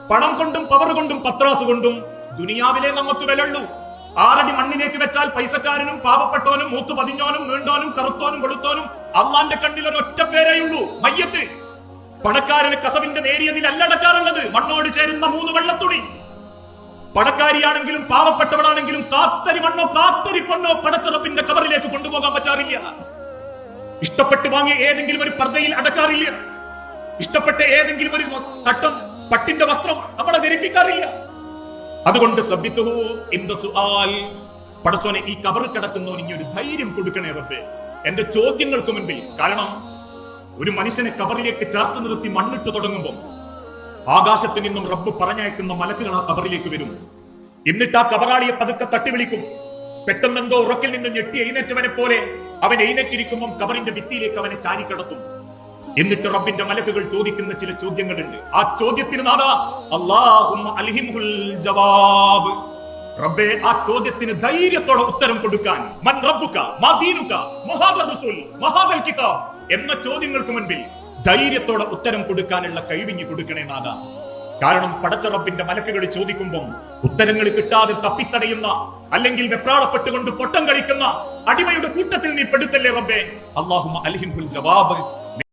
പണം കൊണ്ടും പവർ കൊണ്ടും പത്രാസ് കൊണ്ടും ദുനിയാവിലെ നമുക്ക് വിലയുള്ളൂ. 6 അടി മണ്ണിലേക്ക് വെച്ചാൽ പൈസക്കാരനും പാവപ്പെട്ടോനും മൂത്തു പതിഞ്ഞോനും നീണ്ടോനും കറുത്തോനും വെളുത്തോനും അള്ളാന്റെ കണ്ണിൽ ഒരൊറ്റ പേരേയുള്ളൂ, മയ്യത്ത്. പണക്കാരന് കസവിന്റെ നേരിയതിൽ അല്ലടക്കാറുള്ളത് മണ്ണോട് ചേരുന്ന 3 വെള്ളത്തുണി. പണക്കാരിയാണെങ്കിലും പാവപ്പെട്ടവളാണെങ്കിലും കാത്തരി മണ്ണോ കാത്തരി പൊണ്ണോ പടച്ചറപ്പിന്റെ കബറിലേക്ക് കൊണ്ടുപോകാൻ പറ്റാറില്ല. ഇഷ്ടപ്പെട്ട് വാങ്ങിയ ഏതെങ്കിലും ഒരു പർദ്ദയിൽ അടക്കാറില്ല. ഇഷ്ടപ്പെട്ട ഏതെങ്കിലും ഒരു തട്ടം പട്ടിന്റെ വസ്ത്രം നമ്മളെ ധരിപ്പിക്കാറില്ല. അതുകൊണ്ട് പടച്ചോനെ, ഈ കബറിൽ കിടക്കുന്നവന് ഇനി ഒരു ധൈര്യം കൊടുക്കണേ റബ്ബേ എന്റെ ചോദ്യങ്ങൾക്ക് മുൻപിൽ. കാരണം ഒരു മനുഷ്യനെ കബറിലേക്ക് ചേർത്ത് നിർത്തി മണ്ണിട്ട് തുടങ്ങുമ്പോൾ ആകാശത്ത് നിന്നും റബ്ബ് പറഞ്ഞയക്കുന്ന മലക്കുകൾ ആ കബറിലേക്ക് വരും. എന്നിട്ട് ആ കബറാളിയെ പതുക്കെ തട്ടി വിളിക്കും. പെട്ടെന്നെന്തോ ഉറക്കിൽ നിന്ന് ഞെട്ടി എഴുന്നേറ്റവനെ പോലെ അവൻ എഴുന്നേറ്റിരിക്കുമ്പോൾ കബറിന്റെ ഭിത്തിയിലേക്ക് അവനെ ചാരിക്കടത്തും. എന്നിട്ട് റബ്ബിന്റെ മലക്കുകൾ ചോദിക്കുന്ന ചില ചോദ്യങ്ങളുണ്ട്. ആ ചോദ്യത്തിന് നാദാ അല്ലാഹുമ്മ അൽഹിംഹുൽ ജവാബ്. റബ്ബേ, ആ ചോദ്യത്തിന് ധൈര്യത്തോടെ ഉത്തരം കൊടുക്കാൻ മൻ റബ്ബുക മാ ദീനുക മഹാദർ റസൂൽ മഹാദൽ കിതാബ് എന്ന ചോദ്യങ്ങൾക്ക് മുൻപിൽ ധൈര്യത്തോടെ ഉത്തരം കൊടുക്കാനുള്ള കഴിവിഞ്ഞു കൊടുക്കണേ നാദ. കാരണം പടച്ച റബ്ബിന്റെ മലക്കുകൾ ചോദിക്കുമ്പോൾ ഉത്തരങ്ങൾ കിട്ടാതെ തപ്പിത്തടയുന്ന അല്ലെങ്കിൽ വെപ്രാളപ്പെട്ടുകൊണ്ട് പൊട്ടം കളിക്കുന്ന അടിമയുടെ കൂട്ടത്തിൽ നീ പെടുത്തല്ലേ റബ്ബേ. അല്ലാഹുമ്മ അൽഹിംഹുൽ ജവാബ്.